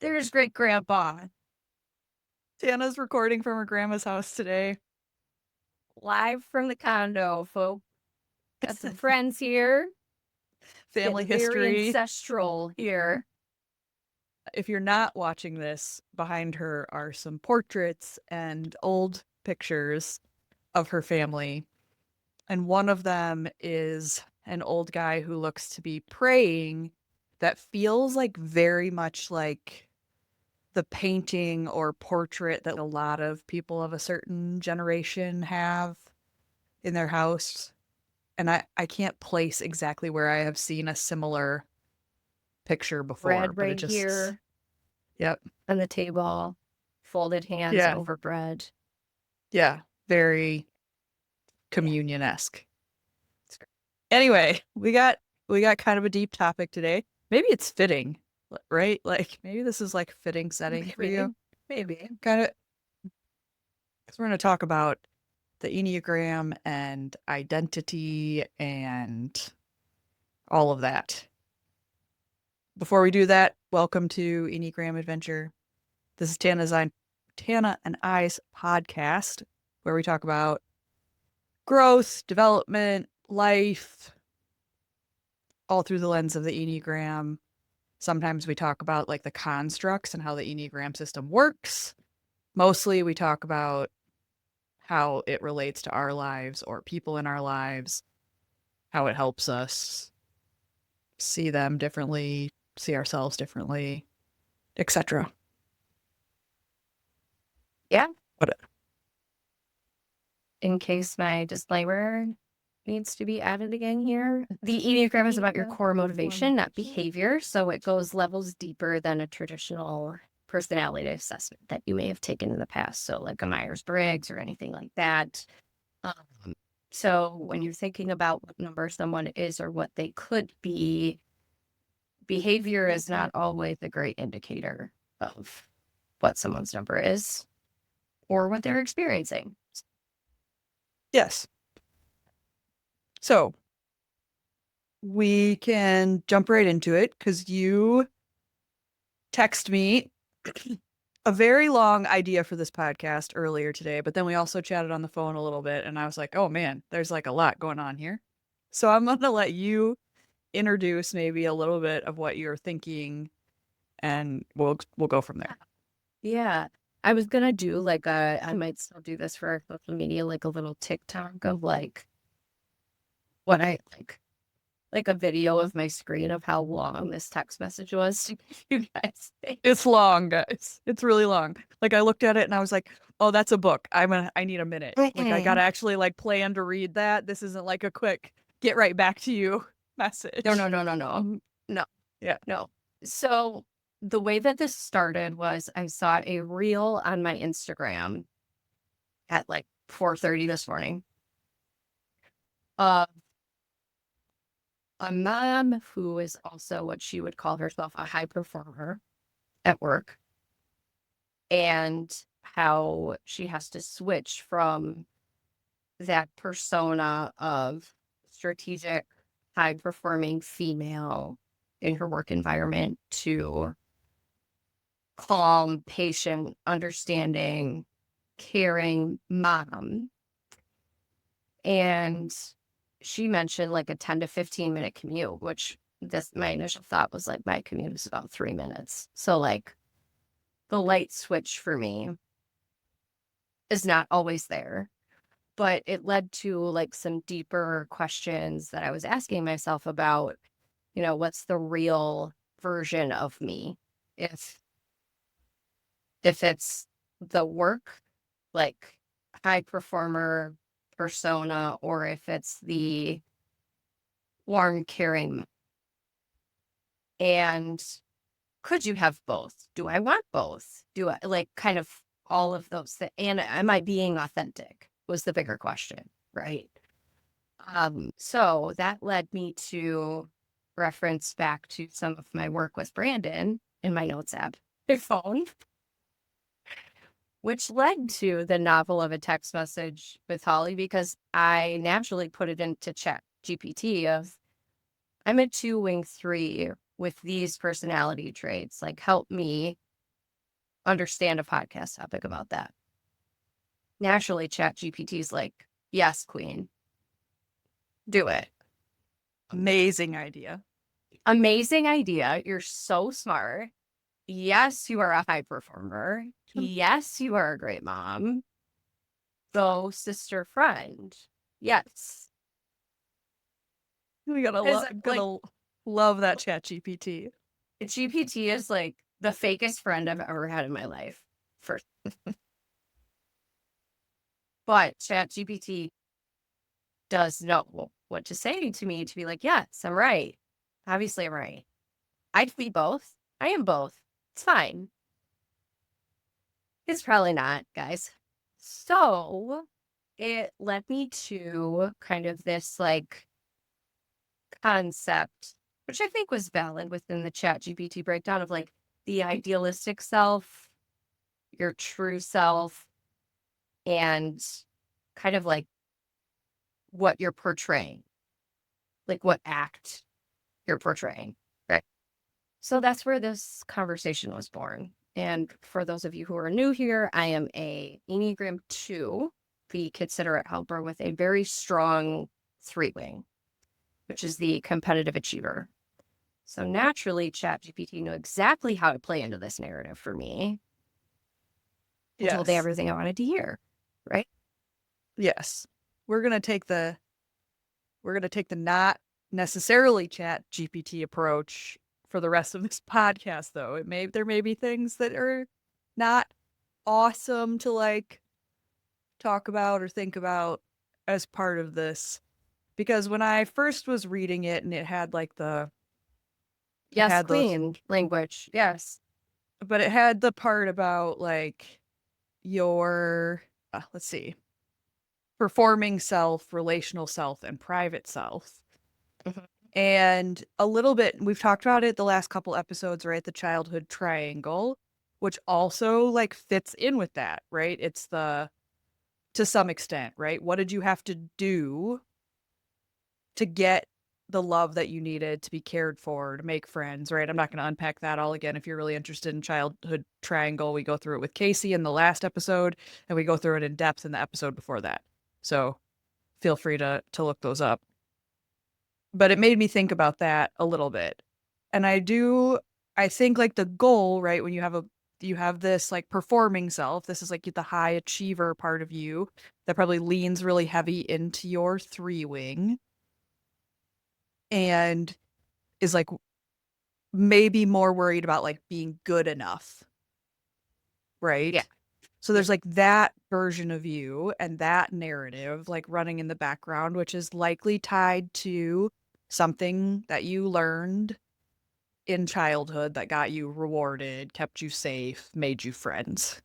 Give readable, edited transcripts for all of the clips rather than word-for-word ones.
There's great grandpa. Tannah's recording from her grandma's house today. Live from the condo, folks. Got some friends here. It's Family getting very history. ancestral here. If you're not watching this, behind her are some portraits and old pictures of her family. And one of them is an old guy who looks to be praying that feels like very much like the painting or portrait that a lot of people of a certain generation have in their house. And I can't place exactly where I have seen a similar picture before, Bread but it right just, here yep. on the table. Folded hands Yeah. over bread. Yeah. Very Yeah. communion-esque. Anyway, we got kind of a deep topic today. Maybe it's fitting, right? Like maybe this is like fitting setting for Maybe. you. Maybe. Kind of because we're going to talk about the Enneagram and identity and all of that. Before we do that, welcome to Enneagram Adventure. This is Tannah and I's podcast where we talk about growth, development, life, all through the lens of the Enneagram. Sometimes we talk about like the constructs and how the Enneagram system works. Mostly we talk about how it relates to our lives or people in our lives, how it helps us see them differently, see ourselves differently, etc. Yeah. What In case my disclaimer needs to be added again here. The Enneagram is about your core motivation, not behavior. So it goes levels deeper than a traditional personality assessment that you may have taken in the past. So, like a Myers-Briggs or anything like that. Um, so, when you're thinking about what number someone is or what they could be, behavior is not always a great indicator of what someone's number is or what they're experiencing. Yes. So we can jump right into it because you text me a very long idea for this podcast earlier today, but then we also chatted on the phone a little bit and I was like, oh man, there's like a lot going on here. So I'm going to let you introduce maybe a little bit of what you're thinking and we'll go from there. Yeah. I was gonna do like I might still do this for our social media, like a little TikTok of like what I like a video of my screen of how long this text message was to give you guys think. It's long, guys. It's really long. Like I looked at it and I was like, "Oh, that's a book. I need a minute. Like I got to actually like plan to read that. This isn't like a quick get right back to you No, message." no, no, no, no. No, Yeah. no. So the way that this started was I saw a reel on my Instagram at like 4:30 this morning of a mom who is also what she would call herself a high performer at work, and how she has to switch from that persona of strategic, high performing female in her work environment to calm, patient, understanding, caring mom. And she mentioned like a 10 to 15-minute commute, which this my initial thought was like my commute is about 3 minutes. So like the light switch for me is not always there. But it led to like some deeper questions that I was asking myself about, what's the real version of me? If it's the work, like high performer persona, or if it's the warm, caring. And could you have both? Do I want both? Do I like kind of all of those things? And am I being authentic? Was the bigger question, right? So that led me to reference back to some of my work with Brandon in my notes app, my phone, which led to the novel of a text message with Holly because I naturally put it into Chat GPT of I'm a 2 wing 3 with these personality traits. Like help me understand a podcast topic about that. Naturally, ChatGPT is like, yes, queen, do it. Amazing idea. Amazing idea. You're so smart. Yes, you are a high performer. Yes, you are a great mom. Go, sister, friend. Yes. We gotta love that ChatGPT. GPT is like the fakest friend I've ever had in my life. First. But ChatGPT does know what to say to me to be like, yes, I'm right. Obviously, I'm right. I'd be both. I am both. It's fine. It's probably not, guys. So it led me to kind of this like concept, which I think was valid within the ChatGPT breakdown of like the idealistic self, your true self, and kind of like what you're portraying, like what act you're portraying. Right. So that's where this conversation was born. And for those of you who are new here, I am a Enneagram 2, the considerate helper with a very strong 3-wing, which is the competitive achiever. So naturally, ChatGPT knew exactly how to play into this narrative for me. And told me Yes. everything I wanted to hear. Right? Yes. We're gonna take the not necessarily ChatGPT approach for the rest of this podcast, though. There may be things that are not awesome to like talk about or think about as part of this. Because when I first was reading it and it had like Yes, queen language. Yes. but it had the part about like your, let's see, performing self, relational self, and private self. Mhm. And a little bit, we've talked about it the last couple episodes, right? The childhood triangle, which also like fits in with that, right? It's to some extent, right? What did you have to do to get the love that you needed to be cared for, to make friends, right? I'm not going to unpack that all again. If you're really interested in childhood triangle, we go through it with Casey in the last episode, and we go through it in depth in the episode before that. So feel free to look those up. But it made me think about that a little bit. And I think like the goal, right, when you have this like performing self, this is like the high achiever part of you that probably leans really heavy into your 3-wing and is like maybe more worried about like being good enough, right? Yeah. So there's like that version of you and that narrative like running in the background, which is likely tied to something that you learned in childhood that got you rewarded, kept you safe, made you friends.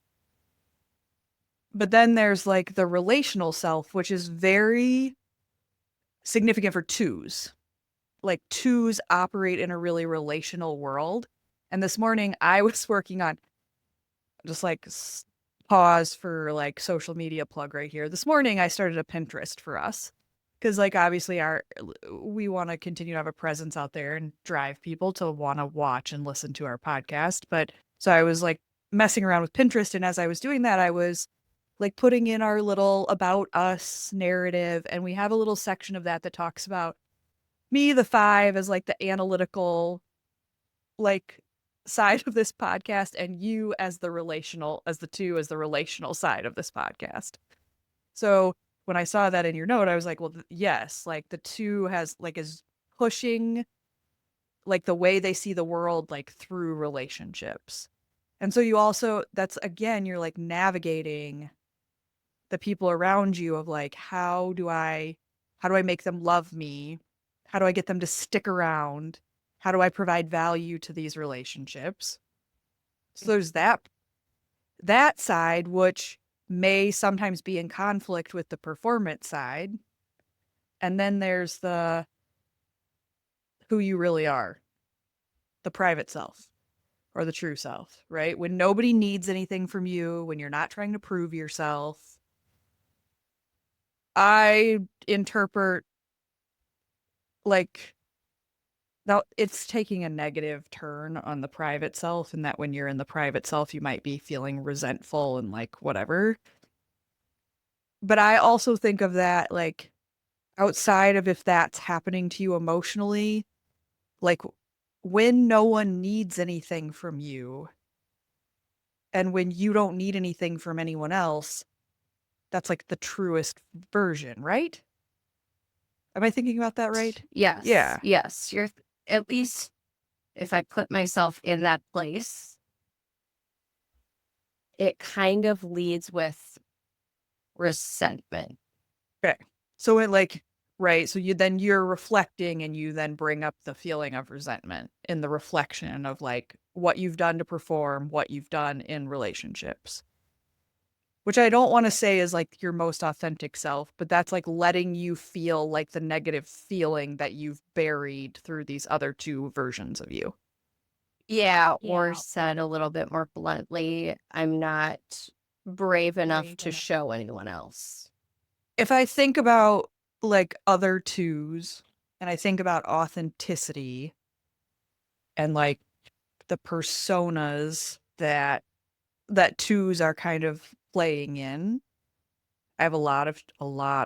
But then there's like the relational self, which is very significant for 2s. Like 2s operate in a really relational world. And this morning I was working on just like pause for like social media plug right here. This morning I started a Pinterest for us because like obviously we want to continue to have a presence out there and drive people to want to watch and listen to our podcast. But so I was like messing around with Pinterest, and as I was doing that, I was like putting in our little about us narrative, and we have a little section of that talks about me, the 5, as like the analytical like side of this podcast, and you as the relational, as the 2, as the relational side of this podcast. So when I saw that in your note, I was like, well, yes, like the 2 has like is pushing like the way they see the world like through relationships. And so you also, that's again, you're like navigating the people around you of like, how do I make them love me? How do I get them to stick around? How do I provide value to these relationships? So there's that side, which may sometimes be in conflict with the performance side. And then there's the who you really are, the private self or the true self, right? When nobody needs anything from you, when you're not trying to prove yourself. I interpret like Now, it's taking a negative turn on the private self, and that when you're in the private self, you might be feeling resentful and like whatever. But I also think of that like outside of if that's happening to you emotionally, like when no one needs anything from you and when you don't need anything from anyone else, that's like the truest version, right? Am I thinking about that right? Yes, Yeah. yes. You're at least if I put myself in that place, it kind of leads with resentment. Okay. So it like, right. So you're reflecting and you then bring up the feeling of resentment in the reflection of like what you've done to perform, what you've done in relationships. Which I don't want to say is like your most authentic self, but that's like letting you feel like the negative feeling that you've buried through these other two versions of you. Yeah, or said a little bit more bluntly, I'm not brave enough to show anyone else. If I think about like other twos and I think about authenticity and like the personas that twos are kind of playing in, I have a lot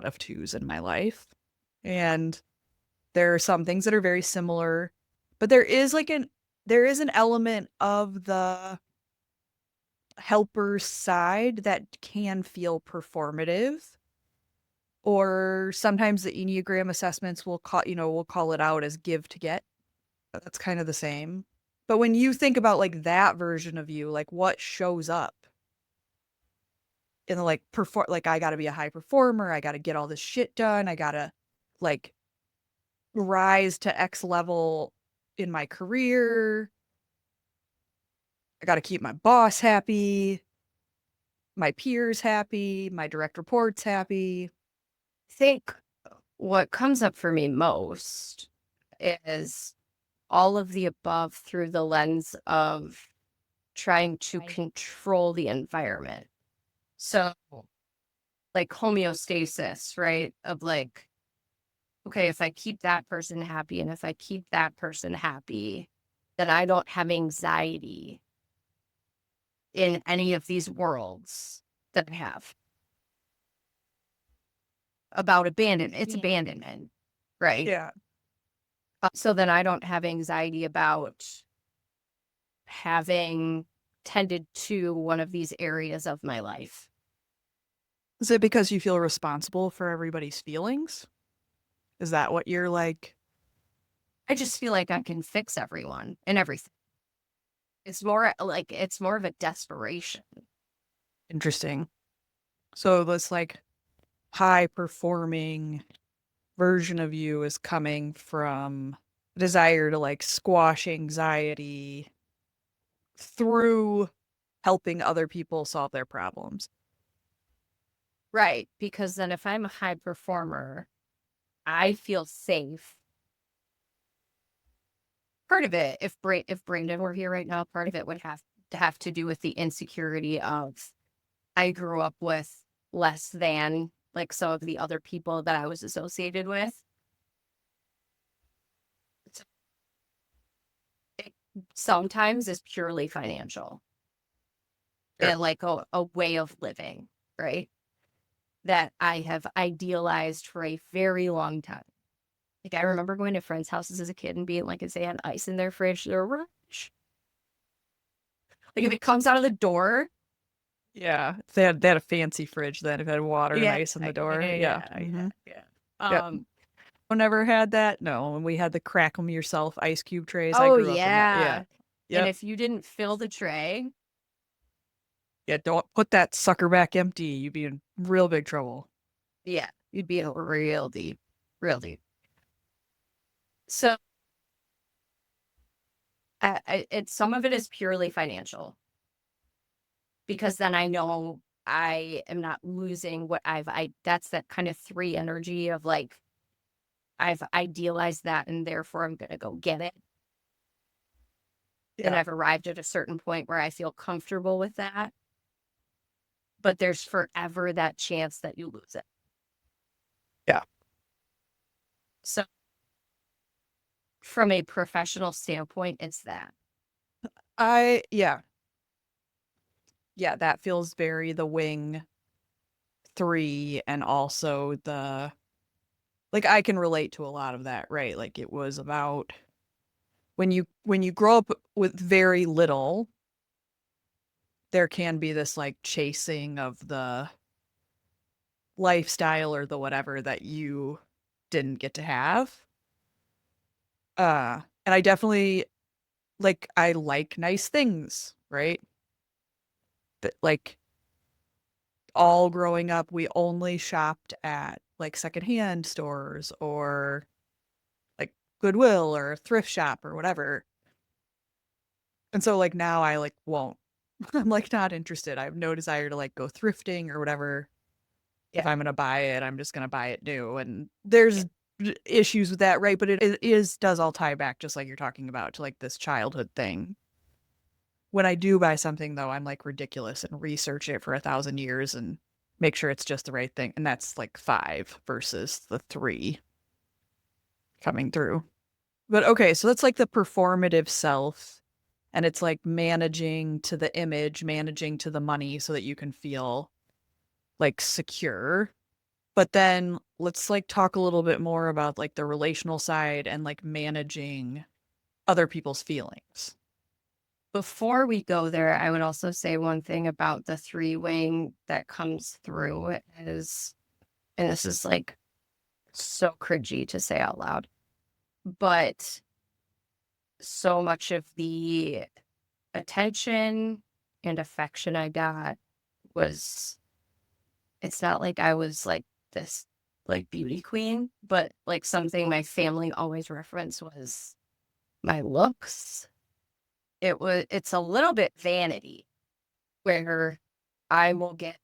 of twos in my life. And there are some things that are very similar, but there is an element of the helper side that can feel performative. Or sometimes the Enneagram assessments will call it out as give to get. That's kind of the same. But when you think about like that version of you, like what shows up in the like perform like I gotta be a high performer, I gotta get all this shit done, I gotta like rise to X level in my career, I gotta keep my boss happy, my peers happy, my direct reports happy. I think what comes up for me most is all of the above through the lens of trying to control the environment. So, like homeostasis, right? Of like, okay, if I keep that person happy and if I keep that person happy, then I don't have anxiety in any of these worlds that I have about abandonment. It's abandonment, right? Yeah. So then I don't have anxiety about having tended to one of these areas of my life. Is it because you feel responsible for everybody's feelings? Is that what you're like? I just feel like I can fix everyone and everything. It's more like it's more of a desperation. Interesting. So this like high performing version of you is coming from a desire to like squash anxiety through helping other people solve their problems. Right. Because then if I'm a high performer, I feel safe. Part of it, if Brandon were here right now, part of it would have to do with the insecurity of I grew up with less than like some of the other people that I was associated with. So it sometimes is purely financial Sure. and like a way of living, right? That I have idealized for a very long time. Like I remember going to friends' houses as a kid and being like, if they had ice in their fridge, they're rich. Like if it comes out of the door, Yeah. They had a fancy fridge then. If it had water and yeah, ice in the yeah, door. Yeah. yeah, Mm-hmm. yeah. Yep. Um, Never had that. No. And we had the crack 'em yourself ice cube trays. I oh grew up in that. Yeah. yeah. And Yep. if you didn't fill the tray, Yeah. Don't put that sucker back empty. You'd be in real big trouble. yeah, you'd be in real deep, real deep. So some of it is purely financial because then I know I am not losing what that's that kind of three energy of like, I've idealized that and therefore I'm going to go get it. And Yeah. I've arrived at a certain point where I feel comfortable with that. But there's forever that chance that you lose it. Yeah. So from a professional standpoint, it's that. Yeah. Yeah, that feels very the wing 3, and also the like I can relate to a lot of that, right? Like it was about when you grow up with very little, there can be this like chasing of the lifestyle or the whatever that you didn't get to have. And I definitely I like nice things, right? That like all growing up we only shopped at like secondhand stores or like Goodwill or a thrift shop or whatever. And so like now I like won't. I'm like not interested. I have no desire to like go thrifting or whatever. If Yeah. I'm gonna buy it, I'm just gonna buy it new. And Yeah. there's issues with that, right? But it is does all tie back, just like you're talking about, to like this childhood thing. When I do buy something though, I'm like ridiculous and research it for 1,000 years and make sure it's just the right thing. And that's like 5 versus the 3 coming through. But okay, so that's like the performative self. And it's like managing to the image, managing to the money so that you can feel like secure. But then let's like talk a little bit more about like the relational side and like managing other people's feelings. Before we go there, I would also say one thing about the three wing that comes through is, and this is like so cringy to say out loud, but so much of the attention and affection I got was, it's not like I was like this like beauty queen, but like something my family always referenced was my looks. It's a little bit vanity where I will get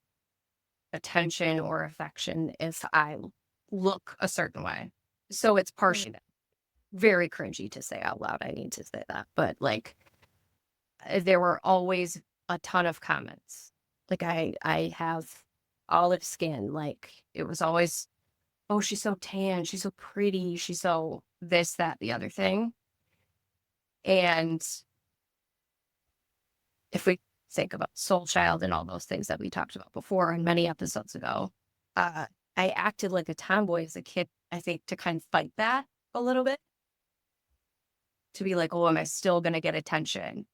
attention or affection if I look a certain way. So it's partially very cringy to say out loud. I need to say that, but like there were always a ton of comments. Like I have olive skin. Like it was always, oh, she's so tan, she's so pretty, she's so this, that, the other thing. And if we think about soul child and all those things that we talked about before and many episodes ago, uh, I acted like a tomboy as a kid, I think, to kind of fight that a little bit, to be like, oh, am I still going to get attention?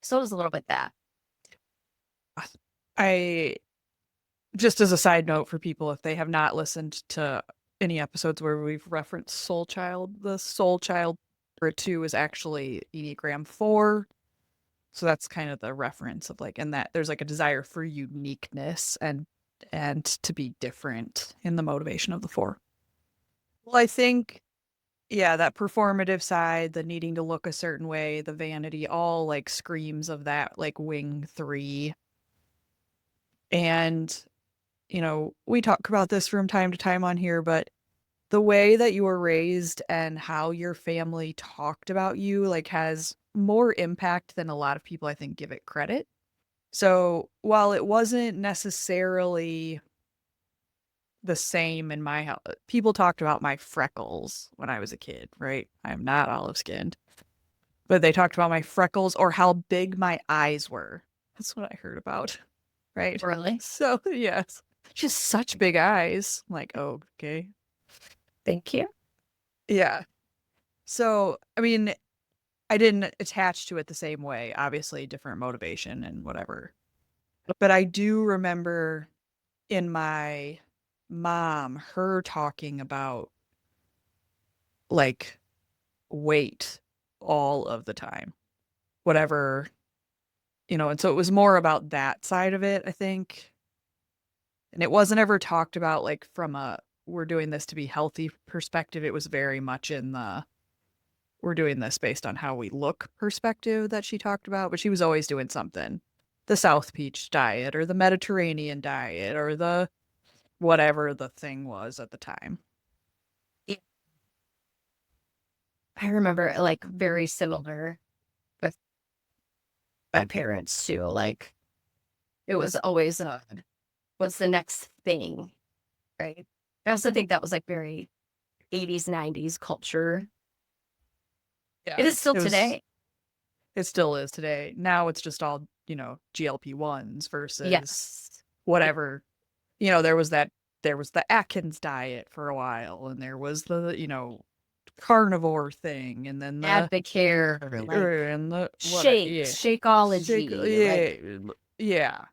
So it was a little bit that. I just as a side note for people, if they have not listened to any episodes where we've referenced Soul Child, the Soul Child or 2 is actually Enneagram 4. So that's kind of the reference of like, and that there's like a desire for uniqueness and to be different in the motivation of the 4. Well, I think, yeah, that performative side, the needing to look a certain way, the vanity, all like screams of that like wing 3. And we talk about this from time to time on here, but the way that you were raised and how your family talked about you like has more impact than a lot of people I think give it credit. So while it wasn't necessarily the same in my house, people talked about my freckles when I was a kid, right? I'm not olive skinned, but they talked about my freckles or how big my eyes were. That's what I heard about, right? Really? So, yes, just such big eyes. I'm like, oh, okay. Thank you. Yeah. So, I mean, I didn't attach to it the same way, obviously, different motivation and whatever. But I do remember in my mom, her talking about like weight all of the time, whatever, and so it was more about that side of it, I think. And it wasn't ever talked about like from a we're doing this to be healthy perspective. It was very much in the we're doing this based on how we look perspective that she talked about, but she was always doing something. The South Beach diet or the Mediterranean diet or the whatever the thing was at the time. Yeah. I remember like very similar with my parents too. Like it was always what's the next thing, right? I also think that was like very 80s, 90s culture. It Yeah. is still It was, today. it still is today. Now it's just all, GLP-1s versus Yes. whatever. There was the Atkins diet for a while, and there was the, carnivore thing, and then the Advocare, like and the what shakes, yeah. Shake Shakeology, like yeah.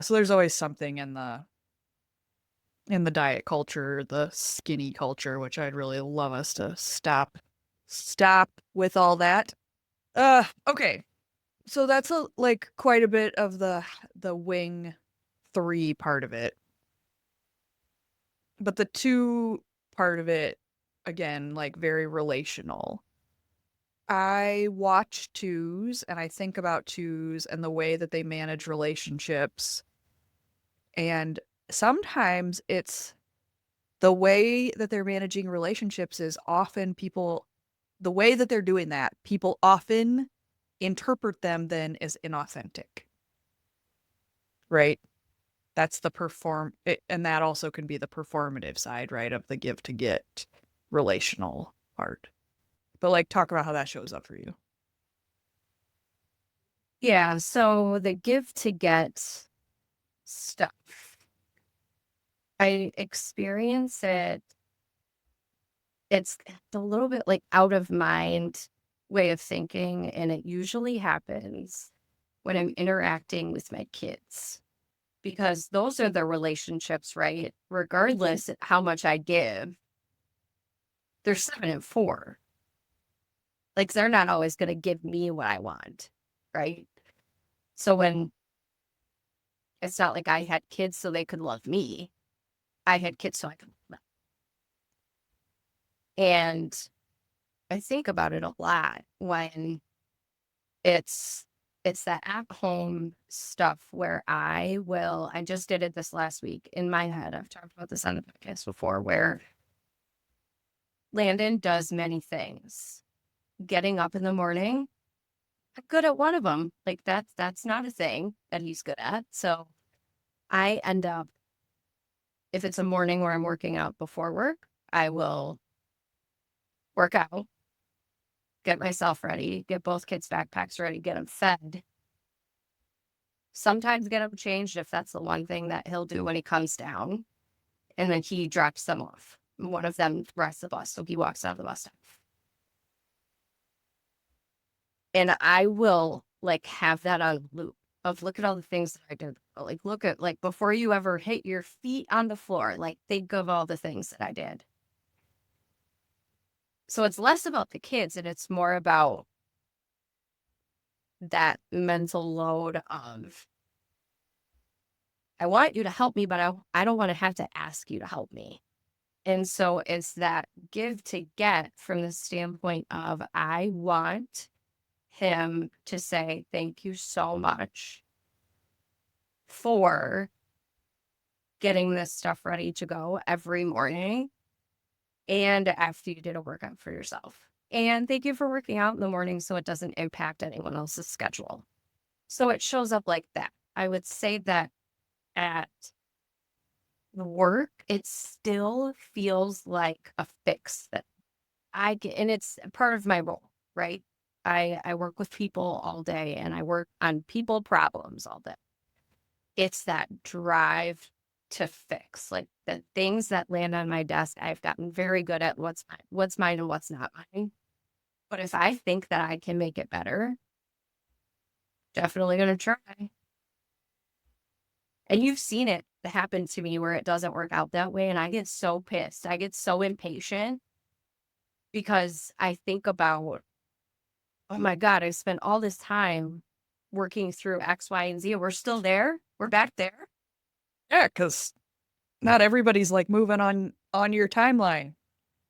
So there's always something in the diet culture, the skinny culture, which I'd really love us to stop with all that. Okay. So that's like quite a bit of the wing 3 part of it. But the 2 part of it, again, like very relational. I watch twos and I think about twos and the way that they manage relationships. And sometimes it's the way that they're managing relationships is often the way that they're doing that, people often interpret them then as inauthentic, right? That's and that also can be the performative side, right, of the give to get relational part. But like, talk about how that shows up for you. yeah. So the give to get stuff, I experience it. It's a little bit like out of mind way of thinking, and it usually happens when I'm interacting with my kids because those are the relationships, right? Regardless of how much I give, they're 7 and 4. Like they're not always going to give me what I want, right? So when it's not like I had kids so they could love me, I had kids so I could love them. And I think about it a lot when it's it's that at home stuff where I just did it this last week in my head. I've talked about this on the podcast before where Landon does many things. Getting up in the morning, I'm good at one of them. Like that's not a thing that he's good at. So I end up, if it's a morning where I'm working out before work, I will work out, get myself ready, get both kids' backpacks ready, get them fed. Sometimes get them changed if that's the one thing that he'll do when he comes down. And then he drops them off. One of them rides the bus, so he walks out of the bus stop. And I will like have that on loop of look at all the things that I did. Like look at like before you ever hit your feet on the floor, like think of all the things that I did. So it's less about the kids and it's more about that mental load of I want you to help me, but I don't want to have to ask you to help me. And so it's that give to get from the standpoint of I want him to say, thank you so much for getting this stuff ready to go every morning and after you did a workout for yourself. And thank you for working out in the morning so it doesn't impact anyone else's schedule. So it shows up like that. I would say that at work, it still feels like a fix that I get, and it's part of my role, right? I work with people all day and I work on people problems all day. It's that drive to fix, like the things that land on my desk. I've gotten very good at what's mine and what's not mine. But if I think that I can make it better, definitely going to try. And you've seen it happen to me where it doesn't work out that way. And I get so pissed. I get so impatient because I think about, oh my God, I spent all this time working through X, Y, and Z. We're still there. We're back there. Yeah, because not everybody's like moving on your timeline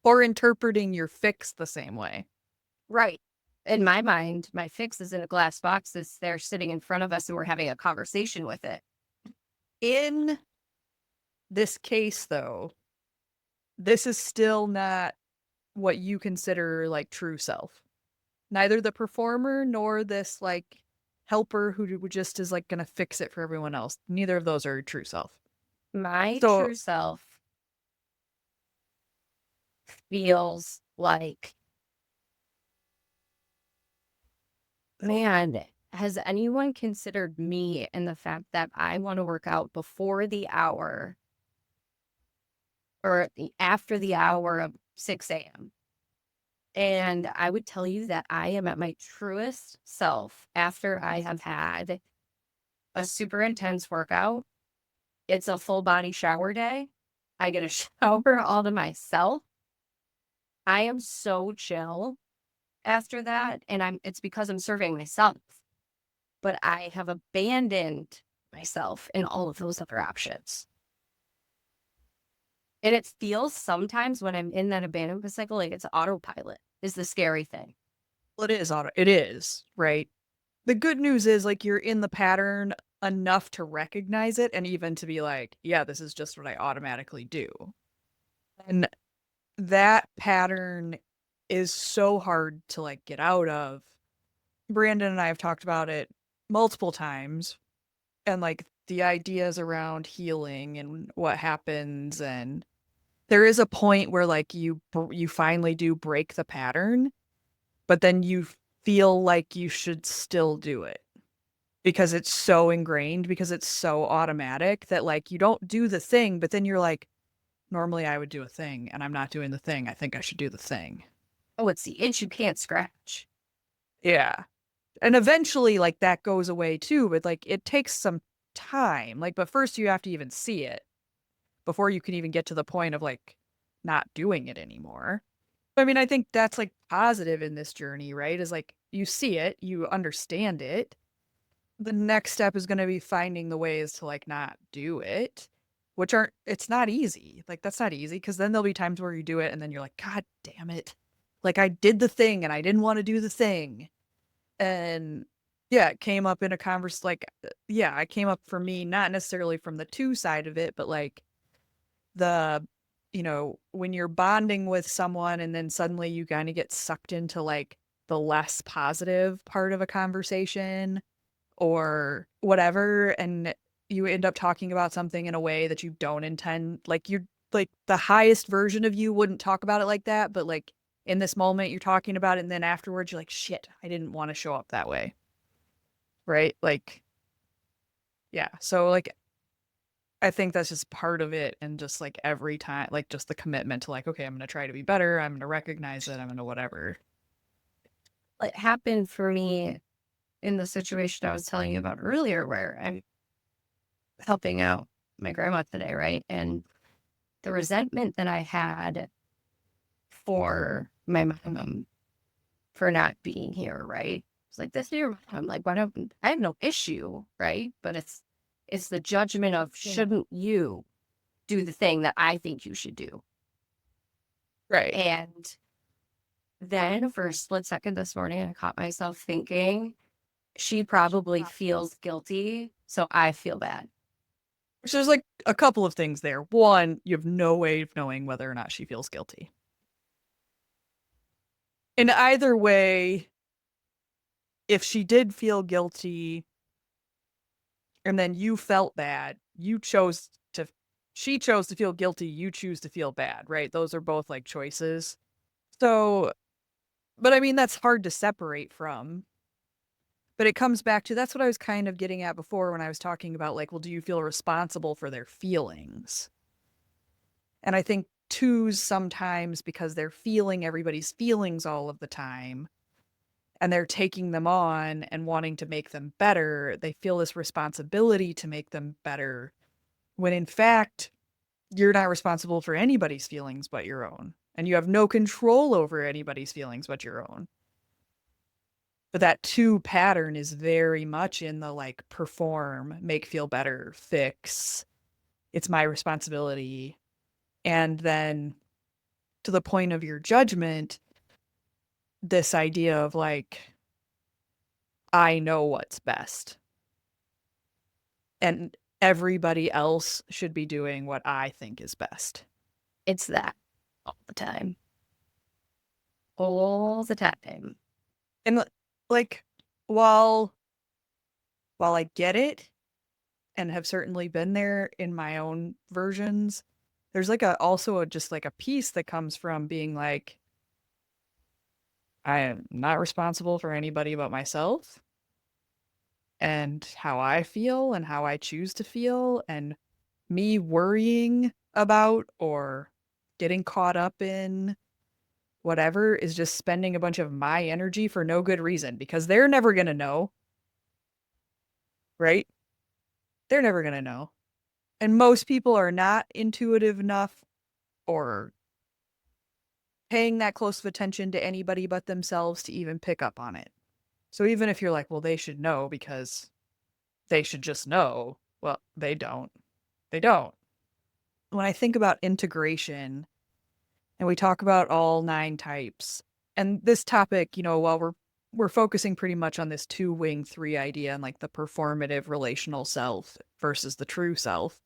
or interpreting your fix the same way. Right. In my mind, my fix is in a glass box that's there sitting in front of us and we're having a conversation with it. In this case, though, this is still not what you consider like true self. Neither the performer nor this like helper who just is like going to fix it for everyone else. Neither of those are true self. My So, true self feels like Man, has anyone considered me and the fact that I want to work out before the hour or after the hour of 6 a.m.? And I would tell you that I am at my truest self after I have had a super intense workout. It's a full body shower day. I get a shower all to myself. I am so chill after that. And it's because I'm serving myself. But I have abandoned myself in all of those other options. And it feels sometimes when I'm in that abandonment cycle, like it's autopilot is the scary thing. Well, it is, right? The good news is like you're in the pattern enough to recognize it and even to be like, yeah, this is just what I automatically do. And that pattern is so hard to like get out of. Brandon and I have talked about it multiple times and like the ideas around healing and what happens, and there is a point where like you finally do break the pattern, but then you feel like you should still do it because it's so ingrained, because it's so automatic that like you don't do the thing, but then you're like, normally I would do a thing and I'm not doing the thing. I think I should do the thing. Oh, it's the itch you can't scratch. Yeah. And eventually like that goes away too, but like it takes some time. Like, but first you have to even see it before you can even get to the point of like not doing it anymore. I mean, I think that's like positive in this journey, right? Is like you see it, you understand it. The next step is going to be finding the ways to like not do it, which aren't, it's not easy. Like, that's not easy because then there'll be times where you do it and then you're like, God damn it. Like, I did the thing and I didn't want to do the thing. And yeah, it came up in a converse, like, yeah, it came up for me, not necessarily from the two side of it, but like the, when you're bonding with someone and then suddenly you kind of get sucked into like the less positive part of a conversation or whatever, and you end up talking about something in a way that you don't intend, like you're like the highest version of you wouldn't talk about it like that, but like in this moment you're talking about it and then afterwards you're like, shit, I didn't want to show up that way, right? Like, yeah, so like I think that's just part of it, and just like every time, like just the commitment to like, okay, I'm gonna try to be better, I'm gonna recognize it, I'm gonna whatever. It happened for me in the situation I was telling you about earlier, where I'm helping out my grandma today, right? And the resentment that I had for my mom for not being here, right? It's like, this is your mom. Like, why don't I have no issue, right? But it's the judgment of, shouldn't you do the thing that I think you should do? Right. And then for a split second this morning, I caught myself thinking, she probably feels guilty, so I feel bad. Which there's like a couple of things there. One, you have no way of knowing whether or not she feels guilty. In either way, if she did feel guilty and then you felt bad, she chose to feel guilty, you choose to feel bad, right? Those are both like choices. So, but I mean, that's hard to separate from. But it comes back to, that's what I was kind of getting at before when I was talking about like, well, do you feel responsible for their feelings? And I think twos sometimes, because they're feeling everybody's feelings all of the time and they're taking them on and wanting to make them better, they feel this responsibility to make them better, when in fact, you're not responsible for anybody's feelings but your own. And you have no control over anybody's feelings but your own. But that two pattern is very much in the like perform, make feel better, fix. It's my responsibility. And then to the point of your judgment, this idea of like, I know what's best. And everybody else should be doing what I think is best. It's that all the time. All the time. And like, while I get it and have certainly been there in my own versions, there's like also just like a piece that comes from being like, I am not responsible for anybody but myself and how I feel and how I choose to feel. And me worrying about or getting caught up in whatever is just spending a bunch of my energy for no good reason because they're never going to know, right? They're never going to know. And most people are not intuitive enough or paying that close of attention to anybody but themselves to even pick up on it. So even if you're like, well, they should know because they should just know, well, they don't. They don't. When I think about integration and we talk about all 9 types, and this topic, while we're focusing pretty much on this 2 wing 3 idea and like the performative relational self versus the true self,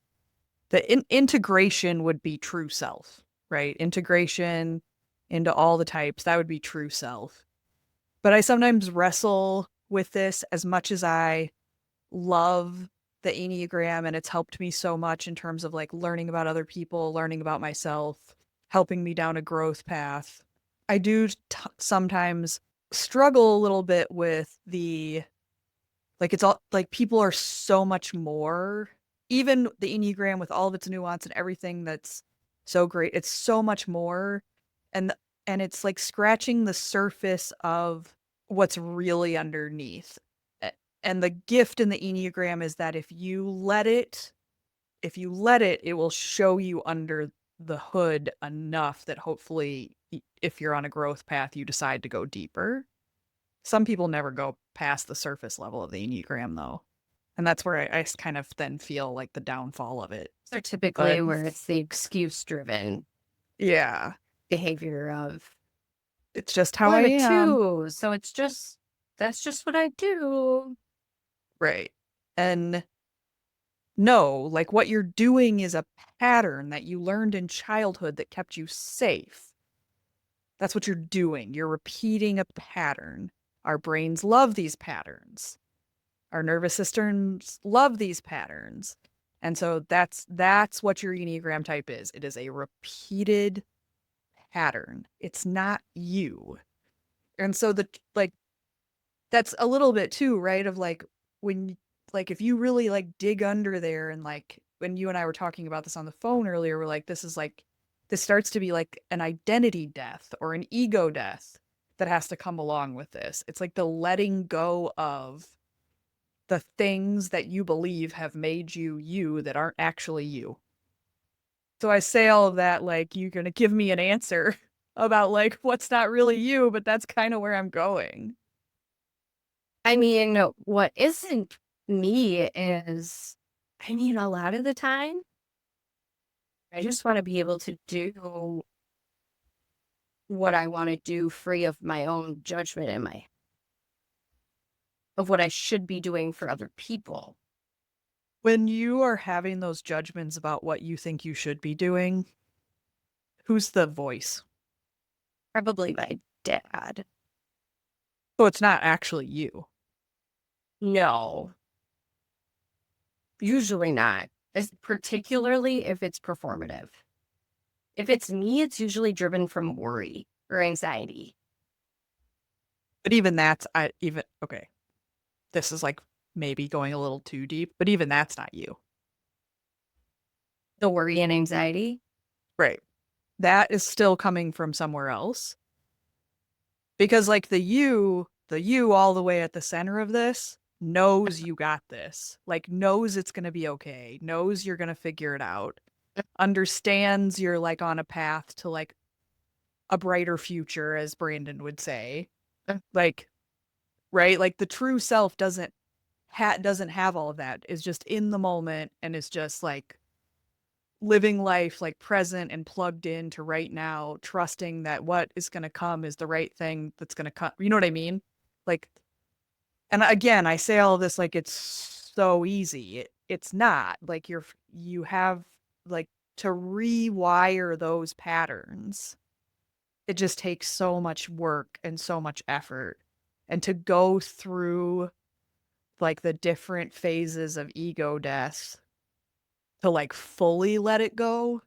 the integration would be true self, right? Integration into all the types, that would be true self. But I sometimes wrestle with this as much as I love the Enneagram and it's helped me so much in terms of like learning about other people, learning about myself, helping me down a growth path. I do sometimes struggle a little bit with it's all like people are so much more, even the Enneagram with all of its nuance and everything that's so great. It's so much more. And, and it's like scratching the surface of what's really underneath. And the gift in the Enneagram is that if you let it, it will show you under the hood enough that hopefully if you're on a growth path, you decide to go deeper. Some people never go past the surface level of the Enneagram though. And that's where I kind of then feel like the downfall of it. So typically where it's the excuse driven Yeah. behavior of, It's just how well, I I'm a am. 2, so that's just what I do. Right. And no, like what you're doing is a pattern that you learned in childhood that kept you safe. That's what you're doing. You're repeating a pattern. Our brains love these patterns. Our nervous systems love these patterns. And so that's what your Enneagram type is. It is a repeated pattern. It's not you. And so that's a little bit too, right? Of like when like if you really like dig under there and like when you and I were talking about this on the phone earlier, we're like, this starts to be like an identity death or an ego death that has to come along with this. It's like the letting go of the things that you believe have made you you that aren't actually you. So I say all of that like you're going to give me an answer about like what's not really you, but that's kind of where I'm going. I mean, what isn't me is, I mean, a lot of the time, I just want to be able to do what I want to do free of my own judgment and of what I should be doing for other people. When you are having those judgments about what you think you should be doing, who's the voice? Probably my dad. So it's not actually you. No, usually not. Particularly if it's performative. If it's me, it's usually driven from worry or anxiety. But even that's okay. This is like maybe going a little too deep, but even that's not you. The worry and anxiety. Right. That is still coming from somewhere else. Because like the you all the way at the center of this knows you got this. Like knows it's going to be okay. Knows you're going to figure it out. Understands you're like on a path to like a brighter future as Brandon would say. Like right? Like the true self doesn't have all of that. Is just in the moment and is just like living life like present and plugged into right now, trusting that what is going to come is the right thing that's going to come. You know what I mean? Like, and again, I say all of this like it's so easy. It's not. Like you have like to rewire those patterns. It just takes so much work and so much effort. And to go through like the different phases of ego death to like fully let it go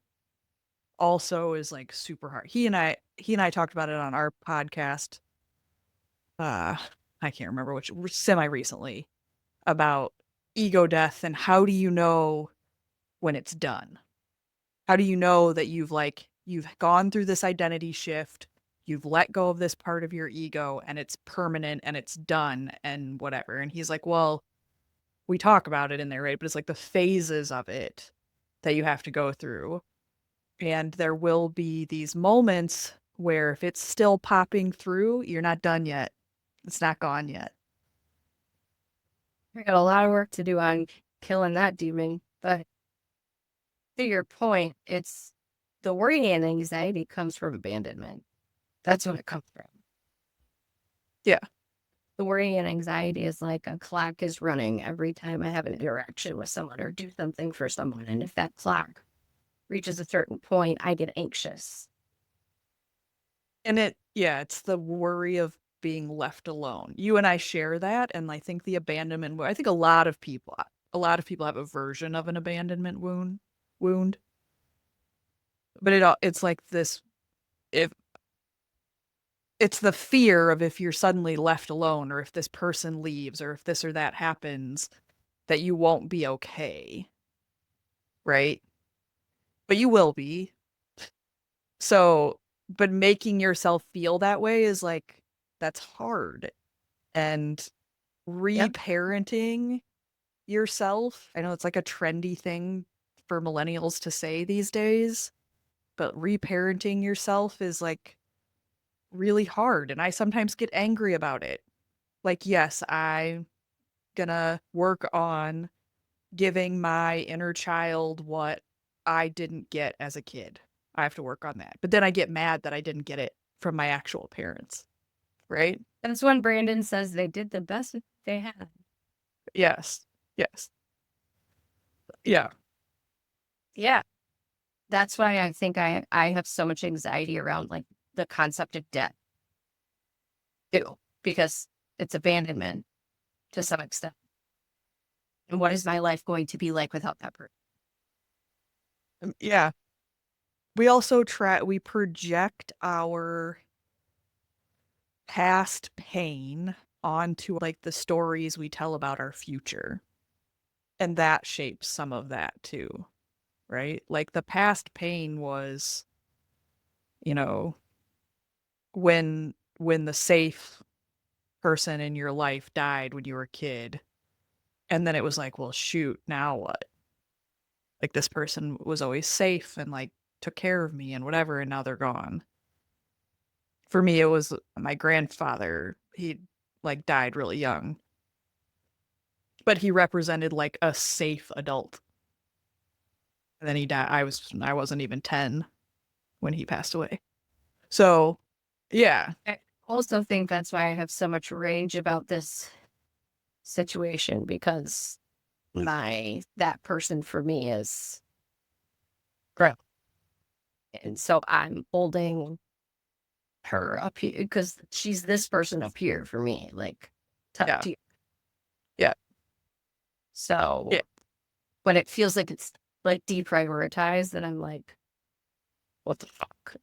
also is like super hard. He and I talked about it on our podcast I can't remember which, semi recently, about ego death and how do you know when it's done? How do you know that you've gone through this identity shift, you've let go of this part of your ego and it's permanent and it's done and whatever. And he's like, well, we talk about it in there, right? But it's like the phases of it that you have to go through. And there will be these moments where if it's still popping through, you're not done yet. It's not gone yet. I got a lot of work to do on killing that demon, but to your point, it's the worry and anxiety comes from abandonment. That's what it comes from. Yeah. The worry and anxiety is like a clock is running every time I have an interaction with someone or do something for someone. And if that clock reaches a certain point, I get anxious. And it's the worry of being left alone. You and I share that. And I think the abandonment, I think a lot of people have a version of an abandonment wound. But it's like this, if it's the fear of if you're suddenly left alone or if this person leaves or if this or that happens, that you won't be okay. Right? But you will be. So, but making yourself feel that way is like, that's hard. And Yep. reparenting yourself, I know it's like a trendy thing for millennials to say these days, but reparenting yourself is like really hard. And I sometimes get angry about it. Like, yes, I'm gonna work on giving my inner child what I didn't get as a kid. I have to work on that. But then I get mad that I didn't get it from my actual parents, right? That's when Brandon says they did the best they had. Yes. Yes. Yeah. Yeah. That's why I think I have so much anxiety around like the concept of death too, because it's abandonment to some extent. And what is my life going to be like without that person? Yeah. We project our past pain onto like the stories we tell about our future. And that shapes some of that too, right? Like the past pain was, you know, when the safe person in your life died when you were a kid. And then it was like, well, shoot, now what? Like this person was always safe and like took care of me and whatever, and now they're gone. For me, it was my grandfather. He like died really young, but he represented like a safe adult. And then he died. I wasn't even 10 when he passed away. So, yeah. I also think that's why I have so much rage about this situation because that person for me is grown. And so I'm holding her up here because she's this person up here for me, like top Yeah. tier. Yeah. So Yeah. when it feels like it's like deprioritized, then I'm like, what the fuck?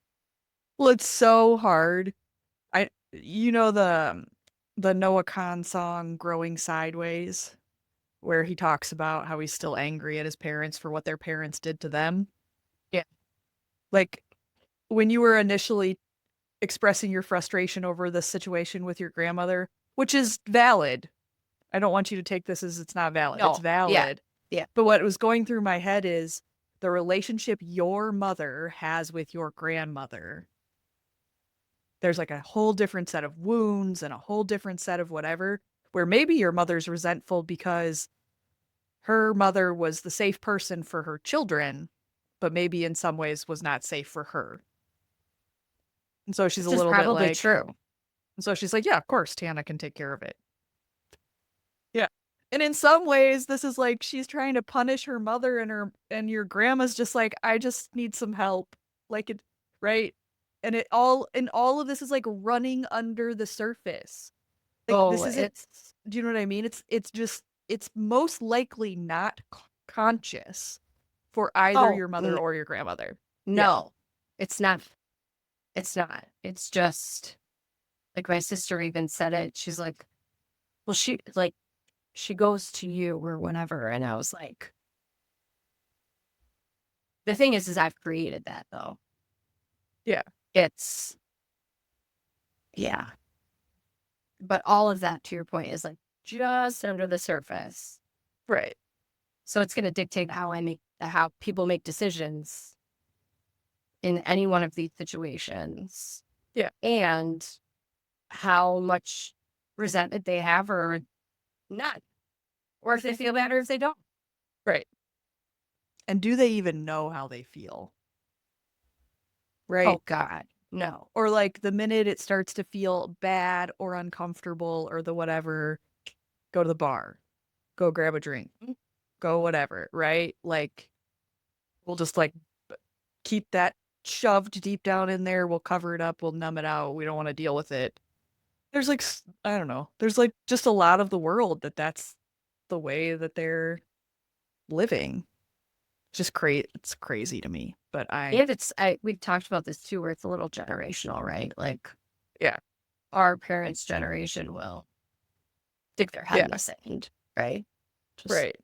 Well, it's so hard. The Noah Khan song Growing Sideways, where he talks about how he's still angry at his parents for what their parents did to them. Yeah. Like when you were initially expressing your frustration over the situation with your grandmother, which is valid. I don't want you to take this as it's not valid. It's No. Yeah. valid. Yeah. But what was going through my head is the relationship your mother has with your grandmother. There's like a whole different set of wounds and a whole different set of whatever, where maybe your mother's resentful because her mother was the safe person for her children, but maybe in some ways was not safe for her. And so she's a Which is little bit probably like, true. and so she's like, yeah, of course, Tannah can take care of it. Yeah. And in some ways, this is like she's trying to punish her mother and your grandma's just like, I just need some help. Like it, right? And all of this is like running under the surface. Like Oh, this isn't, it's do you know what I mean? It's most likely not conscious for either oh your mother or your grandmother. Yeah. no, it's not. It's not. It's just Like my sister even said it. She's like, well, she goes to you or whatever. And I was like, the thing is I've created that though. Yeah. It's, yeah. But all of that, to your point, is like just under the surface. Right. So it's going to dictate how people make decisions in any one of these situations. Yeah. And how much resentment they have or not. Or if they feel bad or if they don't. Right. And do they even know how they feel? Right. Oh, God, no. Or like the minute it starts to feel bad or uncomfortable or the whatever, go to the bar, go grab a drink, go whatever, right? Like we'll just like keep that shoved deep down in there. We'll cover it up. We'll numb it out. We don't want to deal with it. There's like, I don't know. There's like just a lot of the world that's the way that they're living. It's just crazy. It's crazy to me. But And we've talked about this too, where it's a little generational, right? Like, yeah, our parents' generation will stick their head in the sand, right? Just, right.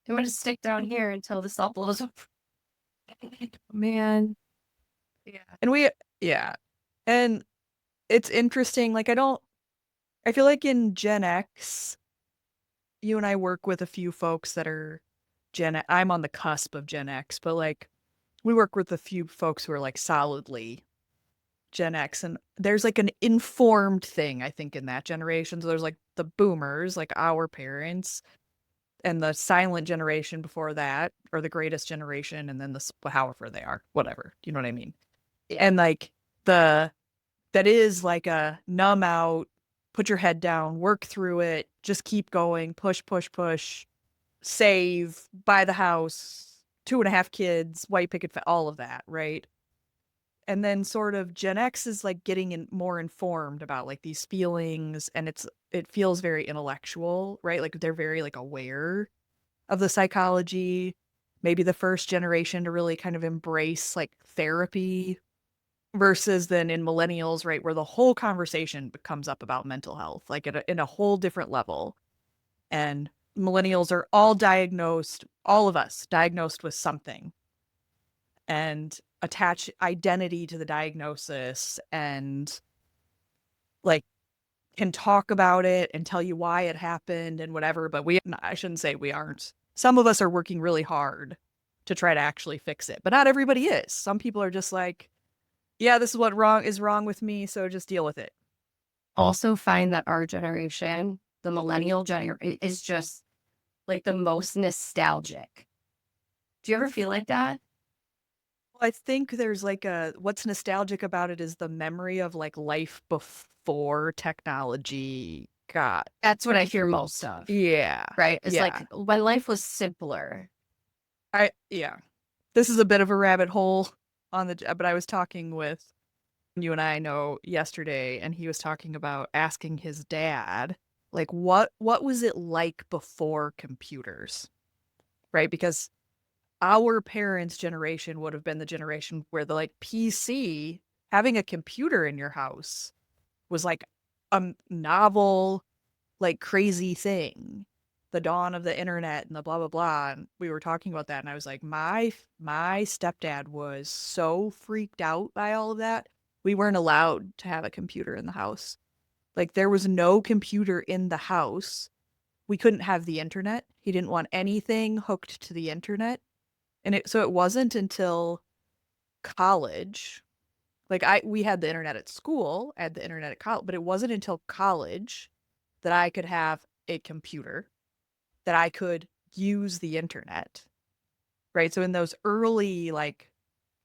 I'm going to stick down here until this all blows up. Man. Yeah. Yeah. And it's interesting. Like, I feel like in Gen X, you and I work with a few folks that are I'm on the cusp of Gen X, but like, we work with a few folks who are like solidly Gen X, and there's like an informed thing, I think, in that generation. So there's like the boomers, like our parents, and the silent generation before that, or the greatest generation, and then however they are, whatever. You know what I mean? Yeah. And like that is like a numb out, put your head down, work through it, just keep going, push, push, push, save, buy the house, 2.5 kids, white picket, all of that, right? And then sort of Gen X is like getting more informed about like these feelings, and it feels very intellectual, right? Like they're very like aware of the psychology. Maybe the first generation to really kind of embrace like therapy, versus then in millennials, right, where the whole conversation comes up about mental health, like in a whole different level. And millennials are all of us diagnosed with something, and attach identity to the diagnosis, and like can talk about it and tell you why it happened and whatever. But I shouldn't say we aren't. Some of us are working really hard to try to actually fix it, but not everybody is. Some people are just like, yeah, this is what is wrong with me, so just deal with it. Also find that our generation, the millennial generation, is just like the most nostalgic. Do you ever feel like that? Well, I think there's like what's nostalgic about it is the memory of like life before technology got. That's what I hear most of. Yeah. Right? It's Yeah. like when life was simpler. Yeah. This is a bit of a rabbit hole but I was talking with you and I know yesterday, and he was talking about asking his dad, like, what was it like before computers? Right? Because our parents' generation would have been the generation where the like PC, having a computer in your house was like a novel, like crazy thing. The dawn of the internet and the blah blah blah. And we were talking about that, and I was like, my stepdad was so freaked out by all of that. We weren't allowed to have a computer in the house. Like there was no computer in the house. We couldn't have the internet. He didn't want anything hooked to the internet. And so it wasn't until college. Like we had the internet at school, I had the internet at college, but it wasn't until college that I could have a computer, that I could use the internet. Right? So in those early like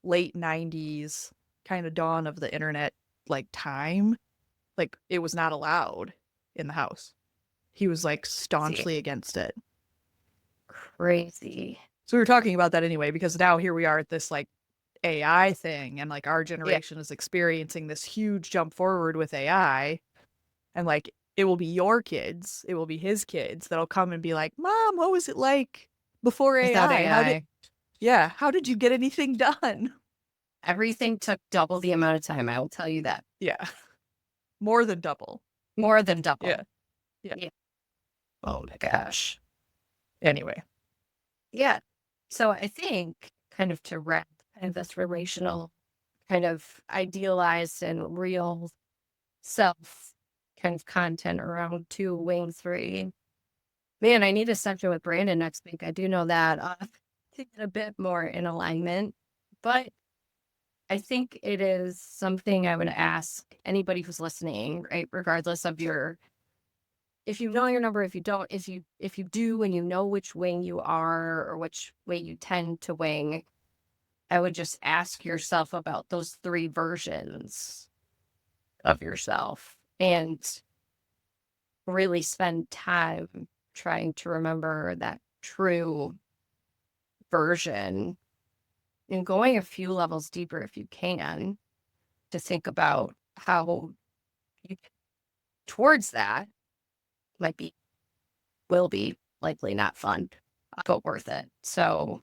late 90s kind of dawn of the internet like time, like it was not allowed in the house. He was like staunchly against it. Crazy. So we were talking about that anyway, because now here we are at this like AI thing, and like our generation is experiencing this huge jump forward with AI, and like it will be your kids, it will be his kids that'll come and be like, "Mom, what was it like before Without AI? AI. How did you get anything done?" Everything took double the amount of time, I will tell you that. Yeah. More than double. More than double. Yeah. Yeah. Oh my gosh. Anyway. Yeah. So I think kind of to wrap kind of this relational, kind of idealized and real self kind of content around 2 wing 3. Man, I need a session with Brandon next week. I do know that to get a bit more in alignment, but I think it is something I would ask anybody who's listening, right? Regardless of if you know your number, if you don't, if you do and you know which wing you are or which way you tend to wing, I would just ask yourself about those 3 versions of yourself and really spend time trying to remember that true version and going a few levels deeper if you can to think about how you get towards that might be, will be likely not fun, but worth it. So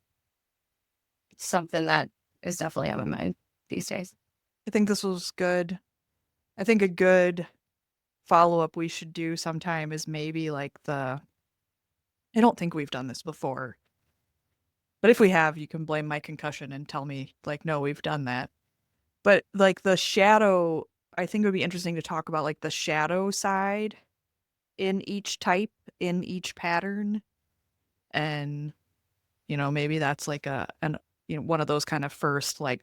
it's something that is definitely on my mind these days. I think this was good. I think a good follow-up we should do sometime is maybe like I don't think we've done this before. But if we have, you can blame my concussion and tell me, like, no, we've done that. But like the shadow, I think it would be interesting to talk about like the shadow side in each type, in each pattern. And, maybe that's like one of those kind of first, like,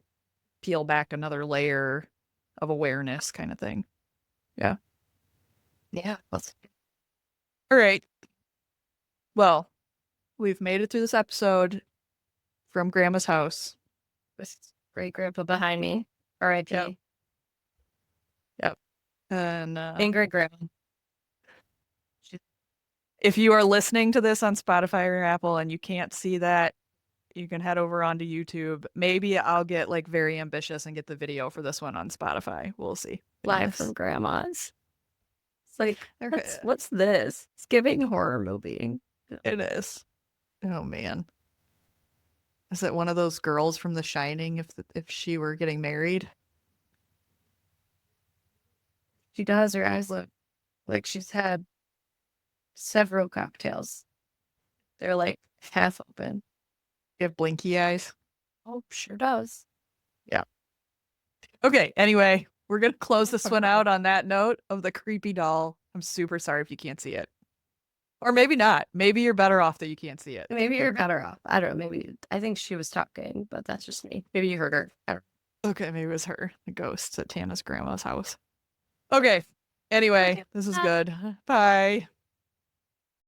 peel back another layer of awareness kind of thing. Yeah. Yeah. All right. Well, we've made it through this episode from Grandma's house. With great grandpa behind me. R.I.P. Yep. Yep. And And great grandma. if you are listening to this on Spotify or Apple and you can't see that, you can head over onto YouTube. Maybe I'll get like very ambitious and get the video for this one on Spotify. We'll see. Live from grandma's. It's like, what's this? It's giving horror movie. It is. Oh man. Is it one of those girls from The Shining if she were getting married? She does. Her eyes look like she's had several cocktails. They're like half open. You have blinky eyes? Oh, sure does. Yeah. Okay, anyway, we're going to close this one out on that note of the creepy doll. I'm super sorry if you can't see it. Or maybe not. Maybe you're better off that you can't see it. Maybe you're better off. I don't know. Maybe I think she was talking, but that's just me. Maybe you heard her. I don't know. Okay, maybe it was her, the ghost at Tannah's grandma's house. Okay. Anyway, this is good. Bye.